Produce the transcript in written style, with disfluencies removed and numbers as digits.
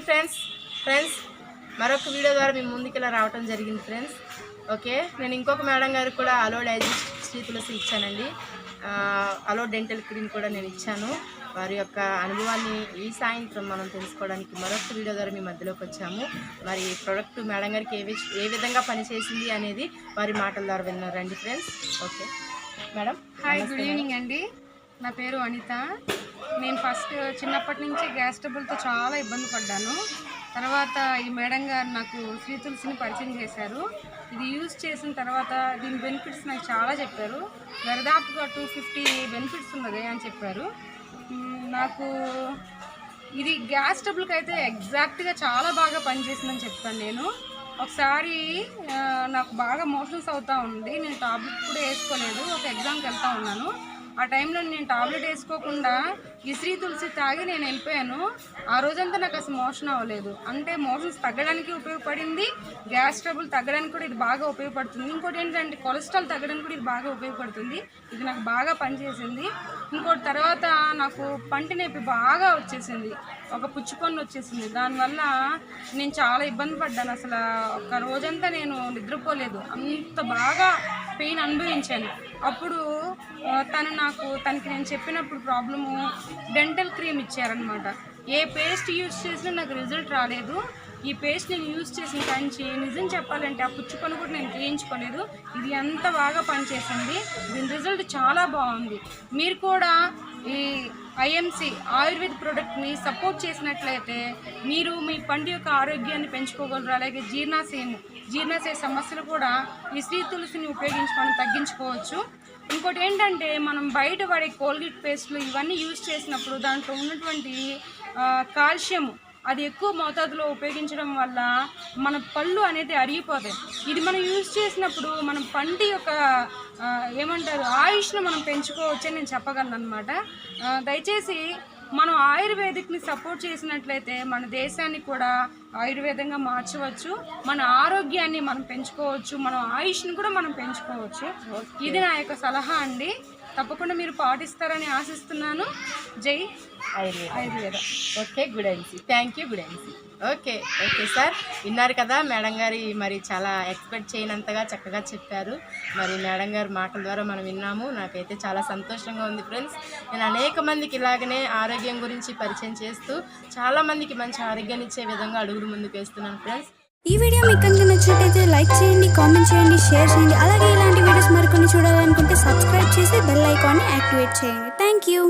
Friends మరొక video ద్వారా మీ ముందుకు ఇలా రావడం జరిగింది ఫ్రెండ్స్. ఓకే, నేను ఇంకొక మేడం గారికి కూడా అలో డైజెస్ట్ శ్రీ తులసి ఇచ్చానండి. అలో డెంటల్ క్రీమ్ కూడా నేను ఇచ్చాను. వారి యొక్క అనుభవాన్ని ఈ సాయంత్రం మనం తెలుసుకోవడానికి మరొక వీడియో ద్వారా మీ మధ్యలోకి వచ్చాము. మరి ప్రోడక్ట్ మేడం గారికి ఏ విధంగా పనిచేసింది అనేది వారి మాటల ద్వారా విన్నారండి friends. Okay madam. Hi, good evening అండి. నా పేరు అనిత. నేను ఫస్ట్ చిన్నప్పటి నుంచి గ్యాస్ ట్రబుల్తో చాలా ఇబ్బంది పడ్డాను. తర్వాత ఈ మేడం గారు నాకు శ్రీ తులసిని పరిచయం చేశారు. ఇది యూజ్ చేసిన తర్వాత దీని బెనిఫిట్స్ నాకు చాలా చెప్పారు. దాదాపుగా 250 బెనిఫిట్స్ ఉన్నది అని చెప్పారు. నాకు ఇది గ్యాస్ ట్రబుల్కి అయితే ఎగ్జాక్ట్గా చాలా బాగా పనిచేసిందని చెప్తాను. నేను ఒకసారి నాకు బాగా మోషన్స్ అవుతూ ఉంది. నేను టాబ్లెట్ కూడా వేసుకోలేదు. ఒక ఎగ్జామ్కి వెళ్తూ ఉన్నాను. ఆ టైంలో నేను టాబ్లెట్ వేసుకోకుండా ఈ శ్రీ తులసి తాగి నేను వెళ్ళిపోయాను. ఆ రోజంతా నాకు అసలు మోషన్ అవ్వలేదు. అంటే మోషన్స్ తగ్గడానికి ఉపయోగపడింది, గ్యాస్ ట్రబుల్ తగ్గడానికి కూడా ఇది బాగా ఉపయోగపడుతుంది. ఇంకోటి ఏంటంటే కొలెస్ట్రాల్ తగ్గడానికి కూడా ఇది బాగా ఉపయోగపడుతుంది. ఇది నాకు బాగా పనిచేసింది. ఇంకోటి తర్వాత నాకు పంటి నొప్పి బాగా వచ్చేసింది, ఒక పుచ్చుకొని వచ్చేసింది. దానివల్ల నేను చాలా ఇబ్బంది పడ్డాను. అసలు ఒక రోజంతా నేను నిద్రపోలేదు, అంత బాగా పెయిన్ అనుభవించాను. అప్పుడు తనకి నేను చెప్పినప్పుడు ప్రాబ్లము డెంటల్ క్రీమ్ ఇచ్చారనమాట. ఏ పేస్ట్ యూజ్ చేసినా నాకు రిజల్ట్ రాలేదు. ఈ పేస్ట్ నేను యూజ్ చేసిన కంచి నిజం చెప్పాలంటే ఆ పుచ్చుకొని కూడా నేను చేయించుకోలేదు. ఇది ఎంత బాగా పనిచేసింది. దీని రిజల్ట్ చాలా బాగుంది. మీరు కూడా ఈ ఐఎంసి ఆయుర్వేద ప్రోడక్ట్ని సపోర్ట్ చేసినట్లయితే మీరు మీ పంటి యొక్క ఆరోగ్యాన్ని పెంచుకోగలరు. అలాగే జీర్ణాశయ సమస్యలు కూడా ఈ శ్రీ తులసిని ఉపయోగించి మనం తగ్గించుకోవచ్చు. ఇంకోటి ఏంటంటే మనం బయట పడే కోల్గేట్ పేస్ట్లు ఇవన్నీ యూజ్ చేసినప్పుడు దాంట్లో ఉన్నటువంటి కాల్షియం అది ఎక్కువ మోతాదులో ఉపయోగించడం వల్ల మన పళ్ళు అనేది అరిగిపోతాయి. ఇది మనం యూజ్ చేసినప్పుడు మనం పంటి యొక్క ఆయుష్ను మనం పెంచుకోవచ్చని నేను చెప్పగలను అనమాట. దయచేసి మనం ఆయుర్వేదిక్ని సపోర్ట్ చేసినట్లయితే మన దేశాన్ని కూడా ఆయుర్వేదంగా మార్చవచ్చు, మన ఆరోగ్యాన్ని మనం పెంచుకోవచ్చు, మన ఆయుష్ని కూడా మనం పెంచుకోవచ్చు. ఇది నా యొక్క సలహా అండి. తప్పకుండా మీరు పాటిస్తారని ఆశిస్తున్నాను. జై ఆయుర్వేద. ఓకే, గుడ్ ఐన్సీ. థ్యాంక్ యూ, గుడ్ ఐన్సీ. ఓకే సార్, విన్నారు కదా మేడం గారి మరి చాలా ఎక్స్పెక్ట్ చేయనంతగా చక్కగా చెప్పారు. మరి మేడం గారి మాటల ద్వారా మనం విన్నాము. నాకైతే చాలా సంతోషంగా ఉంది ఫ్రెండ్స్. నేను అనేక మందికి ఇలాగనే ఆరోగ్యం గురించి పరిచయం చేస్తూ చాలామందికి మంచి ఆరోగ్యాన్ని ఇచ్చే విధంగా అడుగులు ముందుకు వేస్తున్నాను ఫ్రెండ్స్. ఈ వీడియో మీకు కనుక నచ్చినట్లయితే లైక్ చేయండి, కామెంట్ చేయండి, షేర్ చేయండి. అలాగే ఇలాంటి వీడియోస్ మరికొన్ని చూడాలనుకుంటే సబ్స్క్రైబ్ చేసి బెల్ ఐకాన్ని యాక్టివేట్ చేయండి. Thank you.